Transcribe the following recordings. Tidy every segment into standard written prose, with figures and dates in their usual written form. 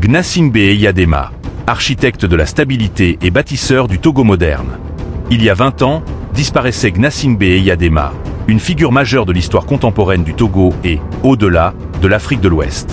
Gnassingbé Eyadema, architecte de la stabilité et bâtisseur du Togo moderne. Il y a 20 ans, disparaissait Gnassingbé Eyadema, une figure majeure de l'histoire contemporaine du Togo et, au-delà, de l'Afrique de l'Ouest.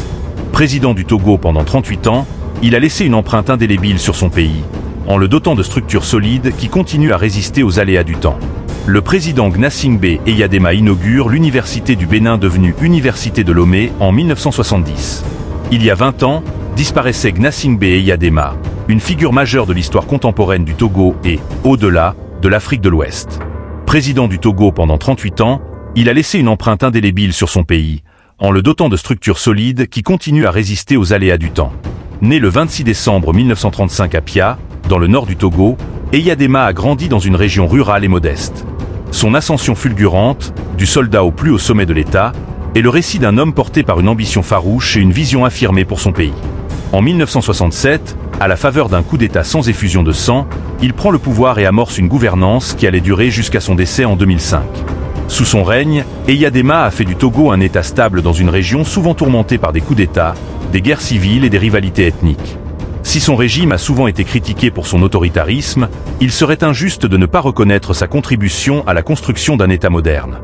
Président du Togo pendant 38 ans, il a laissé une empreinte indélébile sur son pays, en le dotant de structures solides qui continuent à résister aux aléas du temps. Le président Gnassingbé Eyadema inaugure l'université du Bénin devenue Université de Lomé en 1970. Il y a 20 ans, disparaissait Gnassingbé Eyadema, une figure majeure de l'histoire contemporaine du Togo et, au-delà, de l'Afrique de l'Ouest. Président du Togo pendant 38 ans, il a laissé une empreinte indélébile sur son pays, en le dotant de structures solides qui continuent à résister aux aléas du temps. Né le 26 décembre 1935 à Pia, dans le nord du Togo, Eyadema a grandi dans une région rurale et modeste. Son ascension fulgurante, du soldat au plus haut sommet de l'État, est le récit d'un homme porté par une ambition farouche et une vision affirmée pour son pays. En 1967, à la faveur d'un coup d'État sans effusion de sang, il prend le pouvoir et amorce une gouvernance qui allait durer jusqu'à son décès en 2005. Sous son règne, Eyadema a fait du Togo un État stable dans une région souvent tourmentée par des coups d'État, des guerres civiles et des rivalités ethniques. Si son régime a souvent été critiqué pour son autoritarisme, il serait injuste de ne pas reconnaître sa contribution à la construction d'un État moderne.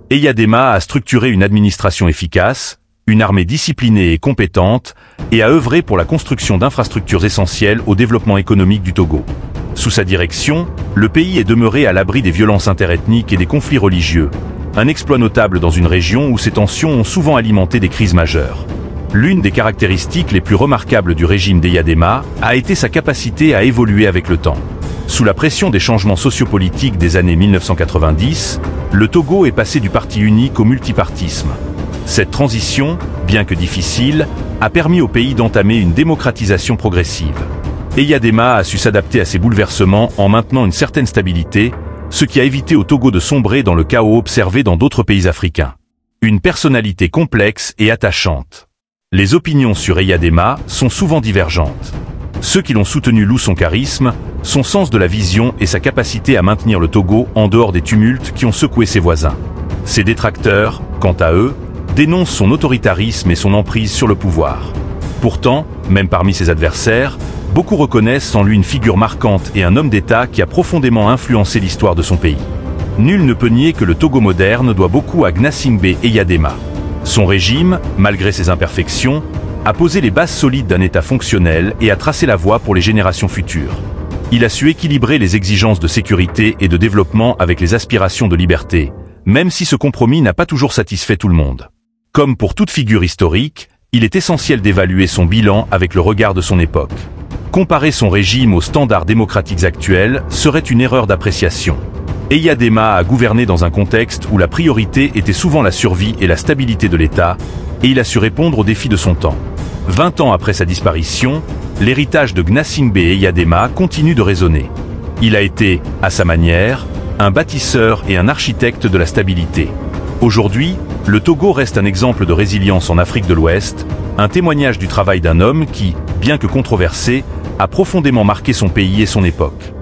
Eyadema a structuré une administration efficace, une armée disciplinée et compétente, et a œuvré pour la construction d'infrastructures essentielles au développement économique du Togo. Sous sa direction, le pays est demeuré à l'abri des violences interethniques et des conflits religieux, un exploit notable dans une région où ces tensions ont souvent alimenté des crises majeures. L'une des caractéristiques les plus remarquables du régime d'Eyadema a été sa capacité à évoluer avec le temps. Sous la pression des changements sociopolitiques des années 1990, le Togo est passé du parti unique au multipartisme. Cette transition, bien que difficile, a permis au pays d'entamer une démocratisation progressive. Eyadema a su s'adapter à ces bouleversements en maintenant une certaine stabilité, ce qui a évité au Togo de sombrer dans le chaos observé dans d'autres pays africains. Une personnalité complexe et attachante. Les opinions sur Eyadema sont souvent divergentes. Ceux qui l'ont soutenu louent son charisme, son sens de la vision et sa capacité à maintenir le Togo en dehors des tumultes qui ont secoué ses voisins. Ses détracteurs, quant à eux, dénoncent son autoritarisme et son emprise sur le pouvoir. Pourtant, même parmi ses adversaires, beaucoup reconnaissent en lui une figure marquante et un homme d'État qui a profondément influencé l'histoire de son pays. Nul ne peut nier que le Togo moderne doit beaucoup à Gnassingbé Eyadema. Son régime, malgré ses imperfections, a posé les bases solides d'un État fonctionnel et a tracé la voie pour les générations futures. Il a su équilibrer les exigences de sécurité et de développement avec les aspirations de liberté, même si ce compromis n'a pas toujours satisfait tout le monde. Comme pour toute figure historique, il est essentiel d'évaluer son bilan avec le regard de son époque. Comparer son régime aux standards démocratiques actuels serait une erreur d'appréciation. Eyadema a gouverné dans un contexte où la priorité était souvent la survie et la stabilité de l'État, et il a su répondre aux défis de son temps. 20 ans après sa disparition, l'héritage de Gnassingbé Eyadema continue de résonner. Il a été, à sa manière, un bâtisseur et un architecte de la stabilité. Aujourd'hui, le Togo reste un exemple de résilience en Afrique de l'Ouest, un témoignage du travail d'un homme qui, bien que controversé, a profondément marqué son pays et son époque.